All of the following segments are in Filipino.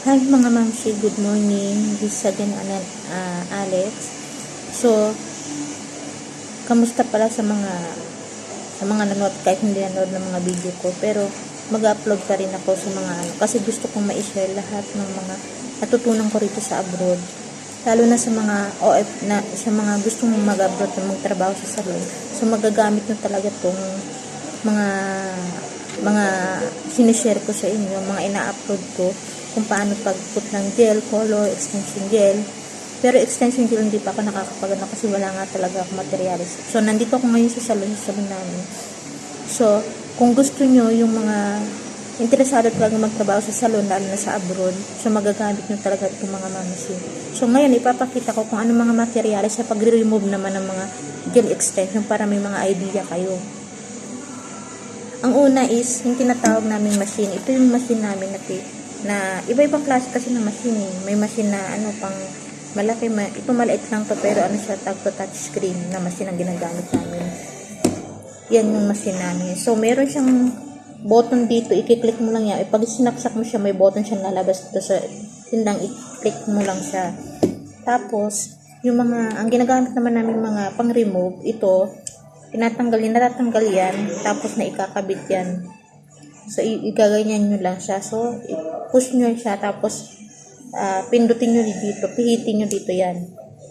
Hi mga mamsi, good morning. This is again Alex. So, kamusta pala sa mga nanood kahit hindi nanood ng mga video ko, pero mag-upload pa rin ako sa mga kasi gusto kong ma-share lahat ng mga natutunan ko rito sa abroad. Lalo na sa mga sa mga gustong mag-abroad na magtrabaho sa salon. So, magagamit nyo talaga tong mga sinishare ko sa inyo, mga ina-upload ko kung paano pag-put ng gel, color, extension gel. Pero extension gel hindi pa ako nakakapagano kasi wala nga talaga ako materials. So, nandito ako ngayon sa salon namin. So, kung gusto nyo yung mga interesado talaga magtrabaho sa salon, lalo na sa abroad, so magagamit nyo talaga itong mga mamasin. So, ngayon ipapakita ko kung ano mga materials sa pag-remove naman ng mga gel extension para may mga idea kayo. Ang una is, yung tinatawag naming machine. Ito yung machine namin na iba-ibang klase kasi ng machine. May machine na pang malaki. Ito maliit lang to pero siya touch screen na machine ang ginagamit namin. Yan yung machine namin. So, meron siyang button dito. I-click mo lang yan. Pag sinaksak mo siya, may button siyang lalabas dito sa tindang. I-click mo lang siya. Tapos, ang ginagamit naman namin mga pang-remove, ito, natatanggal yan, tapos na ikakabit yan. So, igaganyan nyo lang siya. So, push nyo siya, tapos pindutin nyo dito, pihitin nyo dito yan.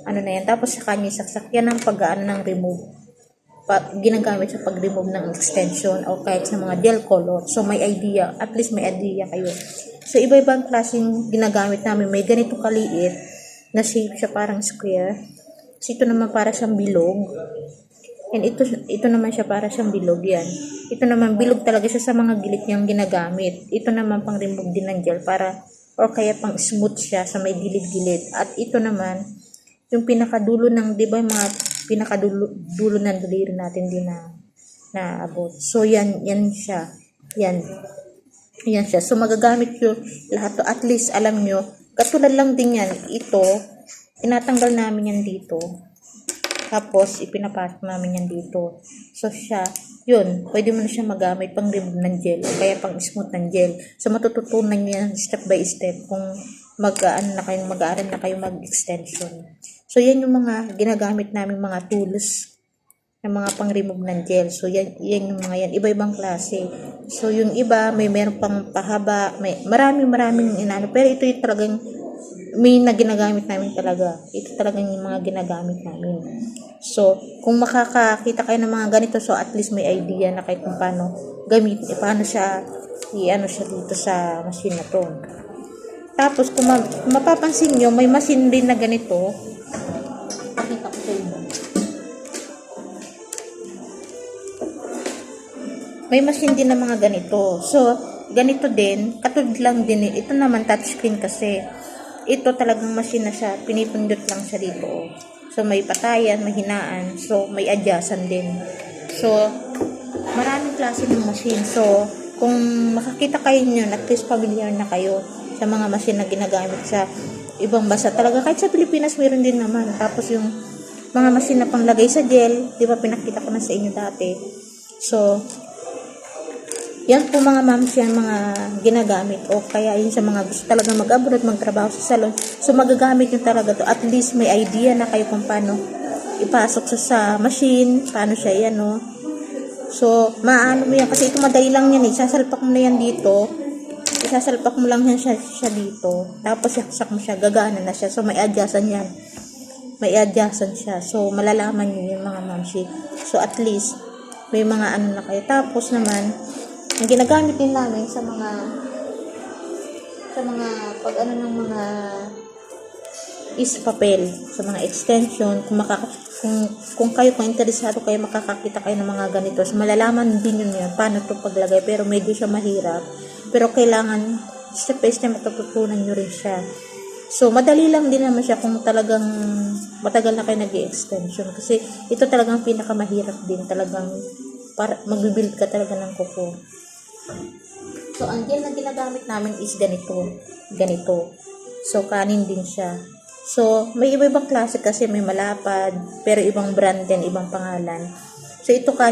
Na yan. Tapos, saka nyo isaksak. Yan ang pag-ano ng remove. Ginagamit sa pag-remove ng extension o kahit sa mga gel color. So, may idea. At least may idea kayo. So, iba-ibang klaseng ginagamit namin. May ganito kaliit na shape siya parang square. So, ito naman para siyang bilog. And ito naman siya para siyang bilog yan. Ito naman bilog talaga siya sa mga gilid niyang ginagamit. Ito naman pang remove din ng gel para or kaya pang smooth siya sa may gilid-gilid. At ito naman yung pinakadulo ng, di ba, mga pinakadulo ng daliri natin din na abot. So yan siya. Yan siya. So magagamit yung lahat to. At least alam nyo, katulad lang din yan. Ito, tinatanggal namin yan dito. Tapos, ipinapasok namin yan dito. So, yun, pwede mo na siya magamit pang remove ng gel o kaya pang smooth ng gel. So, matututunan nyo yan step by step kung mag-aaral na kayo mag-extension. So, yan yung mga ginagamit namin mga tools na mga pang remove ng gel. So, yan yung mga yan. Iba-ibang klase. So, yung iba, meron pang pahaba. Maraming inano. Pero ito yung talagang may na ginagamit namin talaga. Ito talagang yung mga ginagamit namin. So, kung makakakita kayo ng mga ganito, so at least may idea na kahit kung paano paano siya dito sa machine na to. Tapos, kung mapapansin nyo, may machine din na ganito. Pakita ko sa inyo. May machine din na mga ganito. So, ganito din, katulad lang din. Ito naman touchscreen kasi. Ito talagang machine na siya. Pinipindot lang siya dito. So, may patayan, may hinaan. So, may adjustan din. So, maraming klase ng machine. So, kung makakita kayo nyo, at least familiar na kayo sa mga machine na ginagamit sa ibang bansa. Talaga, kahit sa Pilipinas, meron din naman. Tapos, yung mga machine na panglagay sa gel, di ba pinakita ko na sa inyo dati. So, yan po mga moms, yan mga ginagamit o kaya yun sa mga gusto talaga mag-abroad, magtrabaho sa salon. So magagamit nyo talaga to. At least may idea na kayo kung paano ipasok sa machine, paano siya yan, no? So maano mo yan, kasi ito madali lang yan, isasalpak mo na yan dito. Isasalpak mo lang yan siya dito. Tapos yaksak mo siya, gagana na siya. So may adjustan yan. May adjustan siya. So malalaman nyo yung mga moms. So at least may mga na kayo. Tapos naman, ang ginagamit din namin sa mga pag ng mga is papel, sa mga extension, kung kayo interesado kayo, makakakita kayo ng mga ganito. So, malalaman din yun yan, paano ito paglagay, pero medyo siya mahirap. Pero kailangan, step by step, matututunan nyo rin siya. So, madali lang din naman siya kung talagang matagal na kayo nag-extension. Kasi, ito talagang pinakamahirap din. Talagang, mag-build ka talaga ng kuko. So, ang gel na ginagamit namin is ganito. So, kanin din siya. So, may iba-ibang klase kasi may malapad, pero ibang brand din, ibang pangalan. So, ito kanin